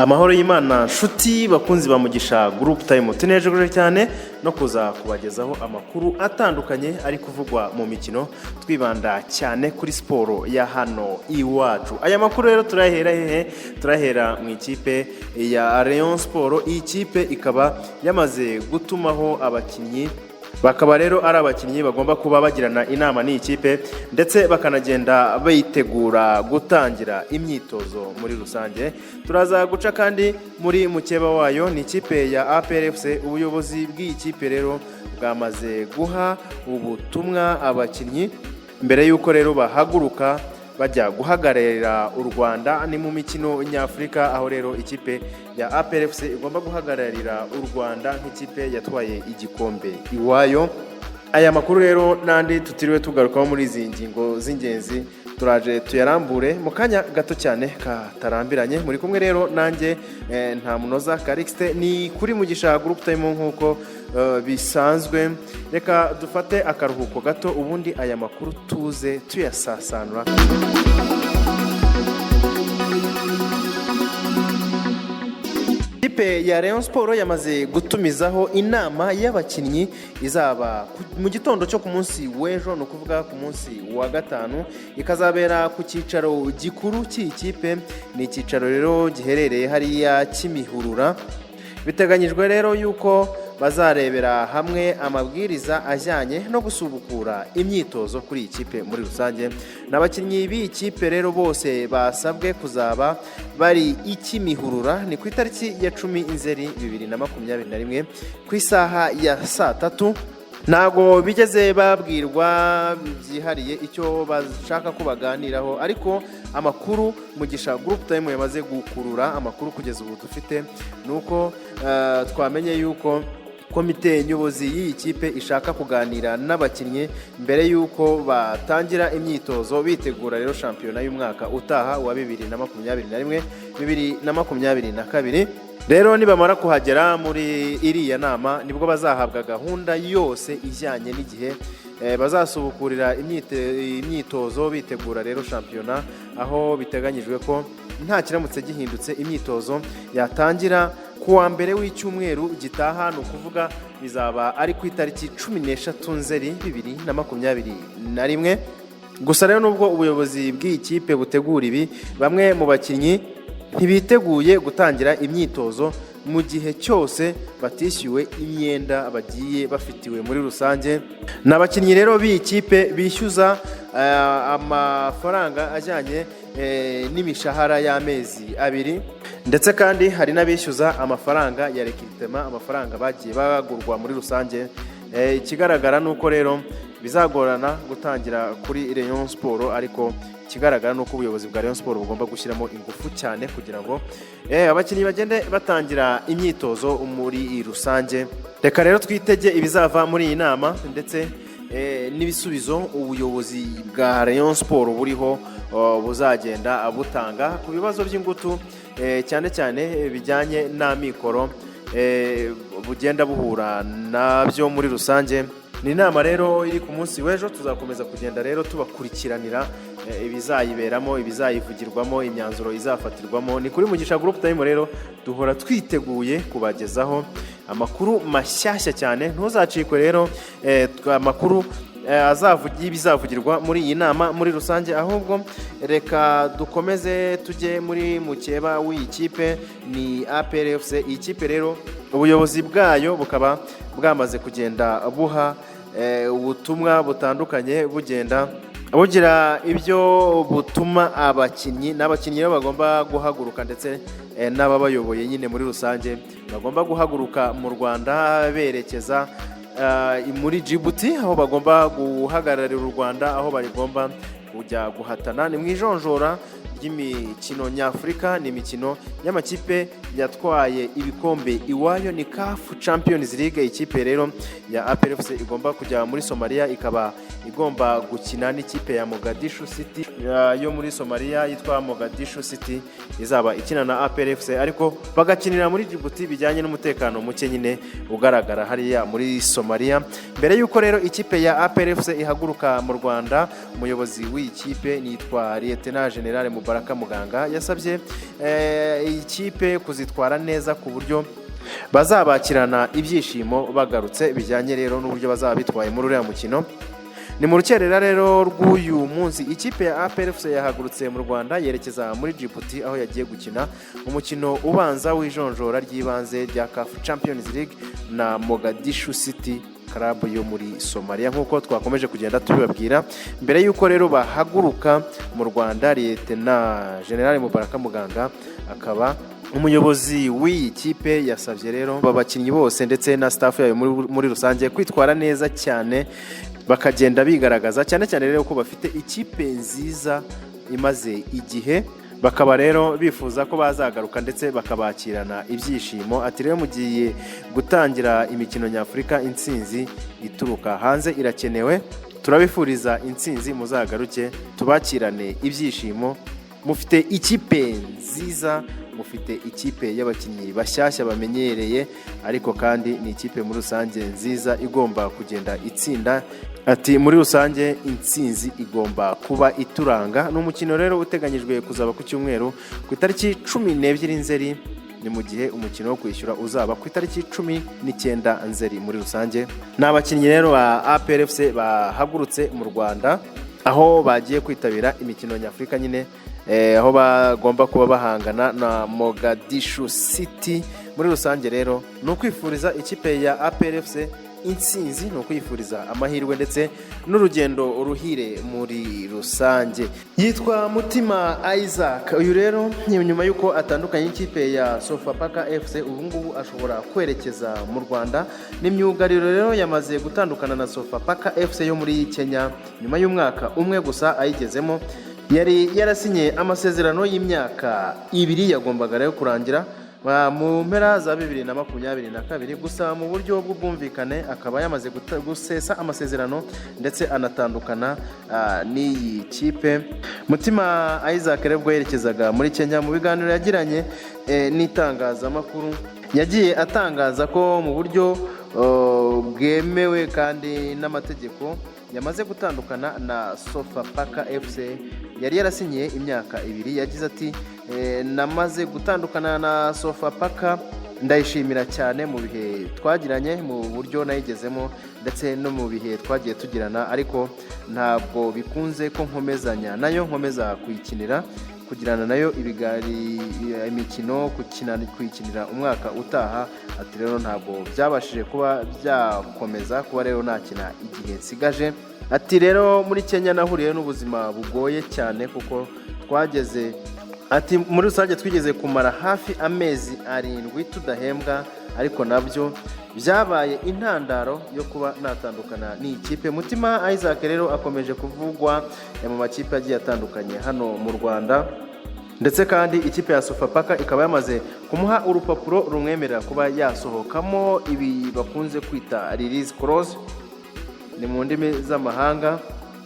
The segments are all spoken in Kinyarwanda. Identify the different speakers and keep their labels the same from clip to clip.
Speaker 1: Amahoro y'Imana nshuti bakunzi ba Mugisha Group Time tunejeje cyane no kuza kubagezaho amakuru atandukanye ari kuvugwa mu mikino twibanda cyane kuri sport ya hano iwacu. Aya makuru rero turahera hehe? Turahera mu ikipe ya Rayons Sport. Iyi kipe ikaba yamaze gutumaho abakinnyi bakaba rero ari abakinnyi bagomba kuba bagirana inama n'iyi kipe ndetse bakanagenda bayitegura gutangira imyitozo muri rusange. Turaza guca kandi muri mukeba wayo ni ikipe ya APRFC. Ubuyobozi bw'iyi kipe rero bwamaze guha ubutumwa abakinnyi mbere yuko rero bahaguruka bajya guhagararira u Rwanda ni mu mikino nyafurika, aho rero ikipe ya APRFC igomba guhagararira u Rwanda nk'ikipe yatwaye igikombe iwayo. Aya makuru rero nandi tutiriwe tugarukaho muri izi ngingo z'ingenzi turaje tuyarambure mu kanya gato cyane katarambiranye. Muri kumwe rero nanjye nta munoza Karixte ni kuri Mugisha Group Time nkuko bisanzwe. Reka dufate akaruhuko gato ubundi aya makuru tuze tuyasasanura. Ikipe ya Rayons Sport yamaze gutumizaho inama y'abakinnyi izaba mu gitondo cyo ku munsi w'ejo, no kuvuga ku munsi wa gatanu, ikazabera ku cyicaro gikuru cy'ikipe. Ni icyicaro rero giherereye hariya Kimihurura. Biteganyijwe rero yuko bazarebera hamwe amabwiriza ajyanye no gusubukura imyitozo kuri ikipe muri rusange. N'abakinnyi b'ikipe rero bose basabwe kuzaba bari Kimihurura ni ku itariki ya 10 Nzeri 2021 ku isaha ya 3:00. Ntago bigeze babwirwa byihariye icyo bashaka ko baganiraho, ariko amakuru Mugisha Group Time yamaze gukurura amakuru kugeza ubu dufite nuko twamenye yuko komite nyobozi y'iyi kipe ishaka kuganira n'abakinnyi mbere yuko batangira imyitozo bitegura rero shampiyona y'umwaka utaha wa 2021 2022. Rero nibamara kuhagera muri iriya nama nibwo bazahabwa gahunda yose ijyanye n'igihe bazasubukurira imyitozo bitegura rero shampiyona, aho biteganyijwe ko nta kiramutse gihindutse imyitozo yatangira kuwa mbere w'icyumweru gitaha, no kuvuga bizaba ari ku itariki 13 Nzeri 2021. Gusa rero nubwo ubuyobozi bw'iyi kipe butegura ibi, bamwe mu bakinnyi ntibiteguye gutangira imyitozo mu gihe cyose batishyuwe imyenda bagiye bafitiwe muri rusange. N'abakinnyi rero b'iyi kipe bishyuza amafaranga ajyanye n'imishahara y'amezi 2, ndetse kandi hari n'abishyuza amafaranga ya recruitment, amafaranga bagiye bagurwa muri rusange. Ikigaragara nuko rero bizagorana gutangira kuri Rayons Sport, ariko kigaragara nuko ubuyobozi bwa Rayons Sport bugomba gushyiramo ingufu cyane kugira ngo abakinnyi bagende batangira imyitozo muri rusange. Reka rero twitege ibizava muri iyi nama ndetse n'ibisubizo ubuyobozi bwa Rayons Sport buriho buzagenda butanga ku bibazo by'ingutu cyane cyane bijyanye n'amikoro bugenda buhura nabyo muri rusange. Ni inama rero iri ku munsi w'ejo, tuzakomeza kugenda rero tubakurikiranira ibizayiberamo, ibizayivugirwamo, imyanzuro izafatirwamo. Ni kuri Mugisha Group Time rero duhora twiteguye kubagezaho amakuru mashyashya cyane. Ntuzacikwe rero amakuru bizavugirwa muri iyi nama muri rusange, ahubwo reka dukomeze tujye muri mukeba w'iyi kipe ni APRFC. Iyi kipe rero ubuyobozi bwayo bukaba bwamaze kugenda buha ubutumwa butandukanye bugenda bugira ibyo butuma abakinnyi n'abakinnyi bagomba guhaguruka, ndetse n'ababayoboye nyine muri rusange bagomba guhaguruka mu Rwanda berekeza muri Djibouti, aho bagomba guhagararira u Rwanda, aho bagomba kujya guhatana. Ni mu ijonjora ry'imikino nyafurika, ni imikino y'amakipe yatwaye ibikombe iwayo ni CAF Champions League. Ikipe rero ya APR FC igomba kujya muri Somalia, ikaba igomba gukina n'ikipe ya Mogadishu City yo muri Somalia yitwa Mogadishu City, izaba ikina na APR FC ariko bagakinira muri Djibouti, bijyanye n'umutekano muke nyine ugaragara hariya muri Somalia. Mbere yuko rero ikipe ya APR FC ihaguruka mu Rwanda, umuyobozi w'ikipe nitwa Lieutenant General Mubaraka Muganga yasabye ikipe kuzitwara neza ku buryo bazabakirana ibyishimo bagarutse, bijyanye rero n'uburyo bazaba bitwaye muri uriya mukino. Ni mu rukerera rero rw'uyu munsi ikipe ya APR FC yahagurutse mu Rwanda yerekeza muri Djibouti, aho yagiye gukina umukino ubanza w'ijonjora ry'ibanze rya CAF Champions League na Mogadishu City Club yo muri Somalia, nk'uko twakomeje kugenda tubibabwira. Mbere y'uko rero bahaguruka mu Rwanda, Lieutenant General Mubaraka Muganga akaba umuyobozi w'iyi kipe yasabye rero abakinnyi bose ndetse na staff yayo muri rusange kwitwara neza cyane, bakagenda bigaragaza cyane cyane rero ko bafite ikipe nziza imaze igihe, bakaba rero bifuza ko bazagaruka ndetse bakabakirana ibyishimo. Ati rero mugiye gutangira imikino nyafurika, intsinzi ituruka hanze irakenewe, turabifuriza intsinzi, muzagaruke tubakirane ibyishimo. Mufite ikipe nziza, mufite ikipe y'abakinnyi bashyashya bamenyereye, ariko kandi ni ikipe muri rusange nziza igomba kugenda itsinda. Ati muri rusange intsinzi igomba kuba ituranga. N'umukino rero uteganyijwe kuzaba ku cyumweru ku itariki 12 Nzeri, ni mu gihe umukino wo kwishyura uzaba ku itariki 19 Nzeri. Muri rusange n'abakinnyi rero ba APR FC bahagurutse mu Rwanda, aho bagiye kwitabira imikino nyafurika nyine, aho bagomba kuba bahangana na Mogadishu City. Muri rusange rero no kwifuriza ikipe ya APR FC intsinzi, no kwifuriza amahirwe ndetse n'urugendo uruhire muri rusange. Yitwa Mutima Isaac, uyu rero nyuma yuko atandukanye ikipe ya Sofapaka FC, ubu ngubu ashobora kwerekeza mu Rwanda. N'imyugariro rero yamaze gutandukana na Sofapaka FC yo muri Kenya nyuma y'umwaka umwe gusa ayigezemo. Yari yarasinye amasezerano y'imyaka 2 yagombaga rero kurangira mu mpera za 2022, gusa mu buryo bw'ubwumvikane akaba yamaze gusesa amasezerano ndetse anatandukana n'iyi kipe. Mutima Isaac rero bwo yerekezaga muri Kenya, mu biganiro yagiranye n'itangazamakuru yagiye atangaza ko mu buryo bwemewe kandi n'amategeko yamaze gutandukana na Sofapaka FC. Yari yarasinyiye imyaka 2. Yagize ati namaze gutandukana na Sofapaka, ndayishimira cyane mu bihe twagiranye, mu buryo nayigezemo ndetse no mu bihe twagiye tugirana, ariko ntabwo bikunze ko nkomezanya nayo, nkomeza kugirana nayo imikino kuyikinira umwaka utaha. Ati rero ntabwo byabashije kuba byakomeza kuba rero nakina igihe nsigaje. Ati rero muri Kenya nahuriye n'ubuzima bugoye cyane kuko muri rusange twigeze kumara hafi amezi 7 tudahembwa, ariko nabyo byabaye intandaro yo kuba natandukana n'ikipe. Mutima Isaac rero akomeje kuvugwa mu makipe agiye atandukanye hano mu Rwanda, ndetse kandi ikipe ya Sofapaka ikaba yamaze kumuha urupapuro rumwemerera kuba yasohokamo ibi bakunze kwita release clause, ni mu ndimi z'amahanga,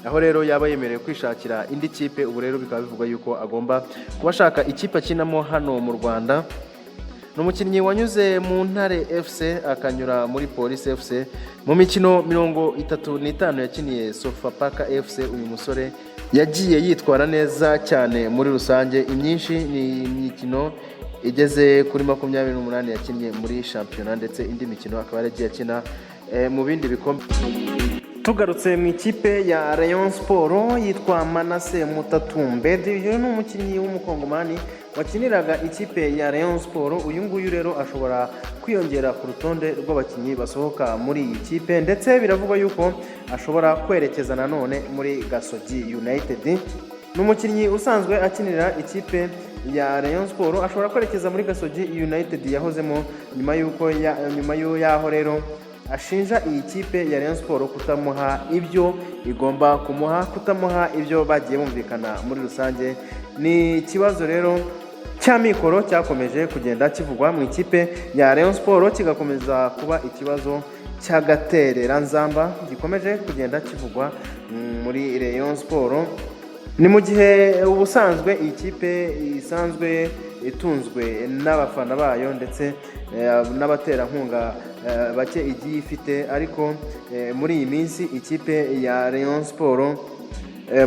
Speaker 1: aho rero yaba yemerewe kwishakira indi kipe. Ubu rero bikaba bivugwa yuko agomba kuba ashaka ikipe akinamo hano mu Rwanda. N'umukinnyi wanyuze mu Ntare FC akanyura muri Police FC. Mu mikino 35 yakiniye Sofapaka FC, uyu musore yagiye yitwara neza cyane muri rusange. Imyinshi ni imikino igeze kuri 28 yakinnye muri shampiyona, ndetse indi mikino akaba yaragiye akina mu bindi bikombe. Tugarutse mu ikipe ya Rayons yitwa Manasse Mutatu. Uyu ni umukinnyi w'umukongomani wakiniraga ikipe ya Rayons. Uyu nguyu rero ashobora kwiyongera ku rutonde rw'abakinnyi basohoka muri iyi kipe, ndetse biravugwa yuko ashobora kwerekeza nanone muri Gasogi United. N'umukinnyi usanzwe akinira ikipe ya Rayons, ashobora kwerekeza muri Gasogi United yahozemo nyuma y'aho rero ashinja iyi kipe ya Rayon Sport kutamuha ibyo igomba kumuha, kutamuha ibyo bagiye bumvikana muri rusange. Ni ikibazo rero cy'amikoro cyakomeje kugenda kivugwa mu ikipe ya Rayon Sport, kigakomeza kuba ikibazo cy'agatereranzamba gikomeje kugenda kivugwa muri Rayon Sport. Ni mu gihe ubusanzwe ikipe isanzwe itunzwe n'abafana bayo ndetse n'abaterankunga bake igiye ifite, ariko muri iyi minsi ikipe ya Rayon Sport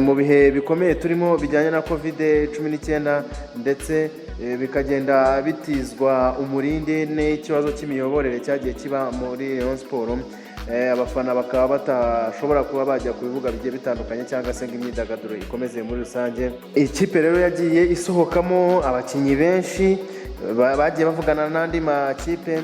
Speaker 1: mu bihe bikomeye turimo bijyanye na COVID-19 ndetse bikagenda bitizwa umurindi n'ikibazo cy'imiyoborere cyagiye kiba muri Rayon Sport, abafana bakaba batashobora kuba bajya ku bibuga bigiye bitandukanye cyangwa se ng'imyidagaduro ikomeze muri rusange. Ikipe rero yagiye isohokamo abakinnyi benshi bagiye bavugana n'andi makipe,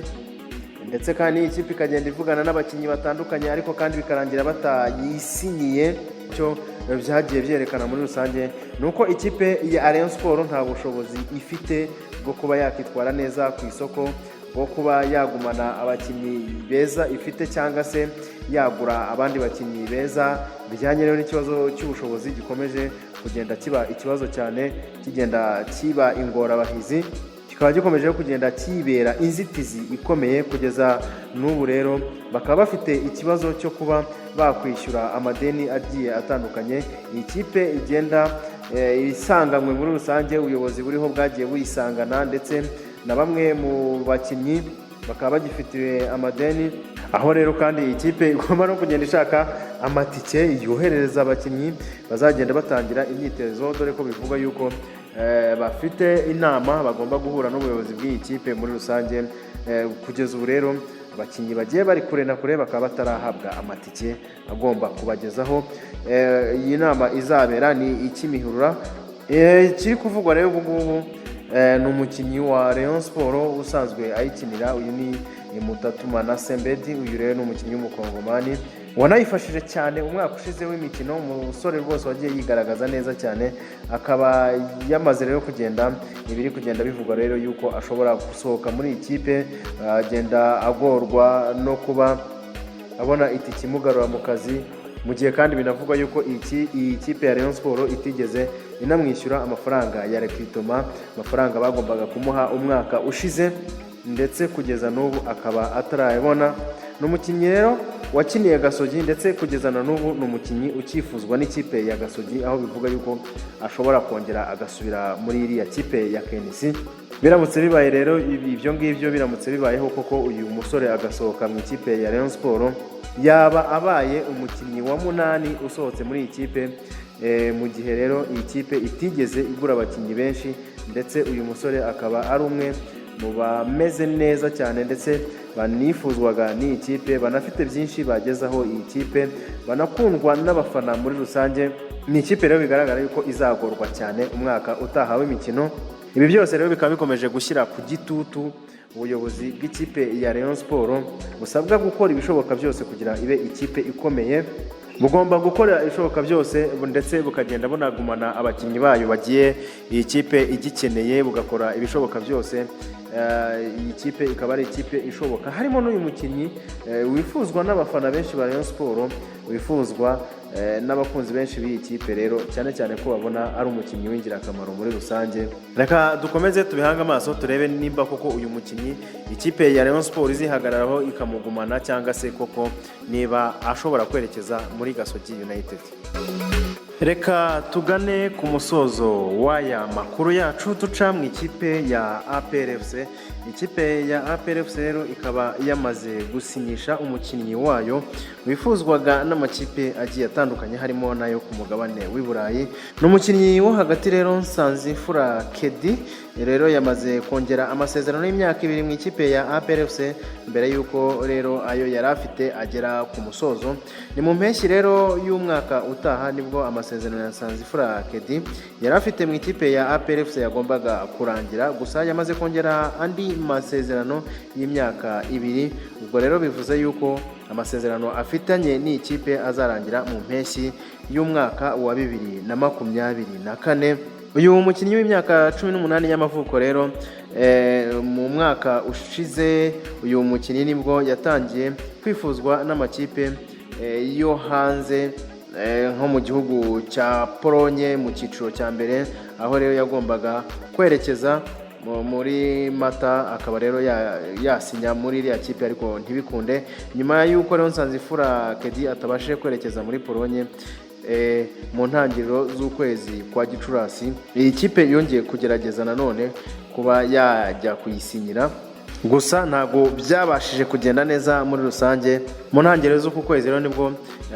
Speaker 1: ndetse kandi ikipe ikagenda ivugana n'abakinnyi batandukanye, ariko kandi bikarangira batayisinyiye. Cyo byagiye byerekana muri rusange nuko ikipe ya Rayon Sport nta bushobozi ifite bwo kuba yakitwara neza ku isoko, bwo kuba yagumana abakinnyi beza ifite cyangwa se yagura abandi bakinnyi beza. Bijyanye rero n'ikibazo cy'ubushobozi gikomeje kugenda kiba ikibazo cyane, kigenda kiba ingorabahizi, kikaba gikomeje kugenda kibera inzitizi ikomeye kugeza n'ubu. Rero bakaba bafite ikibazo cyo kuba bakwishyura amadeni agiye atandukanye. Iyi kipe igenda isanganywe muri rusange, ubuyobozi buriho bwagiye buyisangana, ndetse na bamwe mu bakinnyi bakaba bagifitiwe amadeni, aho rero kandi iyi kipe igomba no kugenda ishaka amatike yoherereza abakinnyi bazagenda batangira imyitozo, dore ko bivuga yuko bafite inama bagomba guhura n'ubuyobozi bw'iyi kipe muri rusange. Kugeza ubu rero abakinnyi bagiye bari kure na kure bakaba batarahabwa amatike agomba kubagezaho. Iyi nama izabera ni ikimihurura. Kiri kuvugwa rero ubu ngubu ni umukinnyi wa Rayon Sport usanzwe ayikinira, uyu ni Mutatu Manasse Mutatu. Uyu rero ni umukinnyi w'umukongomani wanayifashije cyane umwaka ushize w'imikino, umusore rwose wagiye yigaragaza neza cyane, akaba yamaze rero kugenda ibiri kugenda bivugwa rero yuko ashobora gusohoka muri iyi kipe, agenda agorwa no kuba abona itike imugarura mu kazi, mu gihe kandi binavugwa yuko iyi kipe ya Rayon Sport itigeze inamwishyura amafaranga ya recruitment, amafaranga bagombaga kumuha umwaka ushize, ndetse kugeza n'ubu akaba atarayabona. Ni umukinnyi rero wakiniye Gasogi, ndetse kugeza na n'ubu ni umukinnyi ukifuzwa n'ikipe ya Gasogi, aho bivuga yuko ashobora kongera agasubira muri iriya kipe ya KEDDY. Biramutse bibaye rero ibyo ngibyo, biramutse bibayeho koko uyu musore agasohoka mu ikipe ya Rayon Sport, yaba abaye umukinnyi wa 8 usohotse muri iyi kipe, mu gihe rero iyi kipe itigeze igura abakinnyi benshi, ndetse uyu musore akaba ari umwe mu bameze neza cyane, ndetse banifuzwaga n'iyi kipe, banafite byinshi bagezaho iyi kipe, banakundwa n'abafana muri rusange. Ni ikipe rero bigaragara yuko izagorwa cyane umwaka utahawe imikino. Ibi byose rero bikaba bikomeje gushyira ku gitutu ubuyobozi bw'ikipe ya Rayon Sport, busabwa gukora ibishoboka byose kugira ibe ikipe ikomeye. Bugomba gukora ibishoboka byose, ndetse bukagenda bunagumana abakinnyi bayo bagiye iyi kipe igikeneye, bugakora ibishoboka byose. Iyi kipe ikaba ari ikipe ishoboka, harimo n'uyu mukinnyi wifuzwa n'abafana benshi ba Rayon Sport, wifuzwa n'abakunzi benshi b'iyi kipe, rero cyane cyane ko babona ari umukinnyi w'ingirakamaro muri rusange. Reka dukomeze tubihanga amaso turebe nimba koko uyu mukinnyi ikipe ya Rayon Sport izihagararaho ikamugumana, cyangwa se koko niba ashobora kwerekeza muri Gasogi United. Reka tugane ku musozo w'aya makuru yacu duca mu ikipe ya APRFC. Ikipe ya APRFC rero ikaba yamaze gusinyisha umukinnyi wayo wifuzwaga n'amakipe agiye atandukanye, harimo nayo ku mugabane w'i Burayi. Ni umukinnyi wo hagati rero, NSANZIMFURA KEDDY, rero yamaze kongera amasezerano y'imyaka 2 mu ikipe ya APRFC, mbere yuko rero ayo yari afite agera ku musozo. Ni mu mpeshyi rero y'umwaka utaha nibwo amasezerano ya NSANZIMFURA KEDDY yari afite mu ikipe ya APRFC yagombaga kurangira, gusa yamaze kongera andi masezerano y'imyaka 2. Ubwo rero bivuze yuko amasezerano afitanye ni ikipe azarangira mu mpeshyi y'umwaka wa 2024. Uyu mukinnyi w'imyaka 18 y'amavuko rero mu mwaka ushize uyu mukinnyi nibwo yatangiye kwifuzwa n'amakipe yo hanze nko mu gihugu cya Polonye mu cyiciro cya mbere, aho rero yagombaga kwerekeza muri Mata, akaba rero yasinya muri iriya kipe ariko ntibikunde. Nyuma y'uko rero NSANZIMFURA KEDDY atabashije kwerekeza muri Polonye mu ntangiriro z'ukwezi kwa Gicurasi, iyi kipe yongeye kugerageza nanone kuba yajya kuyisinyira, gusa ntabwo byabashije kugenda neza muri rusange. Mu ntangiriro z'uku kwezi rero nibwo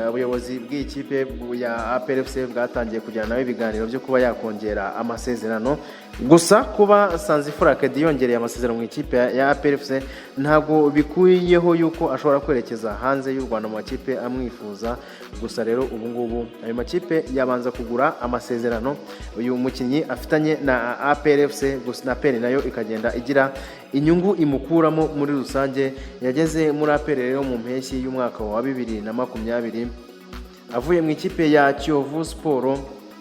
Speaker 1: ubuyobozi bw'iyi kipe ya APRFC bwatangiye kujyana nawe ibiganiro byo kuba yakongera amasezerano. Gusa kuba NSANZIMFURA KEDDY yongereye amasezerano mu ikipe ya APRFC ntabwo bikuyeho yuko ashobora kwerekeza hanze y'u Rwanda mu makipe amwifuza. Gusa rero ubu ngubu ayo makipe yabanza kugura amasezerano uyu mukinnyi afitanye na APRFC, gusa na PERI nayo ikagenda igira inyungu imukuramo muri rusange. Yageze muri APR rero mu mpeshyi y'umwaka wa 2020 avuye mu ikipe ya Kiyovu Sport.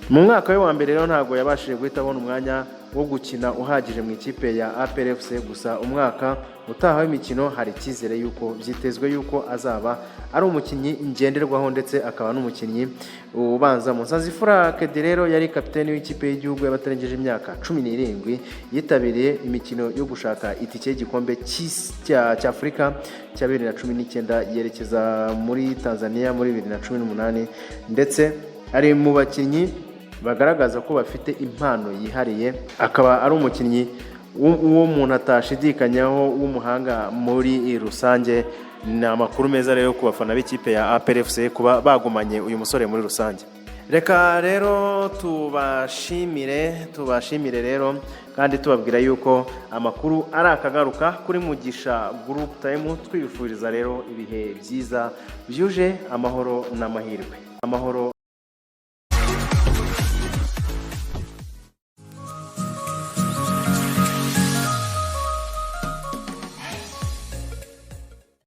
Speaker 1: Mu mwaka we wa mbere rero ntabwo yabashije guhita abona umwanya wo gukina uhagije mu ikipe ya APRFC, gusa umwaka utaha w'imikino hari icyizere yuko byitezwe yuko azaba ari umukinnyi ngenderwaho ndetse akaba n'umukinnyi ubanza mu NSANZIMFURA KEDDY rero yari kapiteni w'ikipe y'igihugu y'abatarengeje imyaka 17, yitabiriye imikino yo gushaka itike y'igikombe cy'Afurika cya 2019 yerekeza muri Tanzania muri 2018, ndetse ari mu bakinnyi bagaragaza ko bafite impano yihariye. Akaba ari umukinnyi uwo muntu atashidikanyaho w'umuhanga muri rusange. Ni amakuru meza rero ku bafana b'ikipe ya APRFC kuba bagumanye uyu musore muri rusange. Reka rero tubashimire rero kandi tubabwira yuko amakuru ari akagaruka kuri Mugisha Group Time. Twifuriza rero ibihe byiza byuje amahoro n'amahirwe. Amahoro.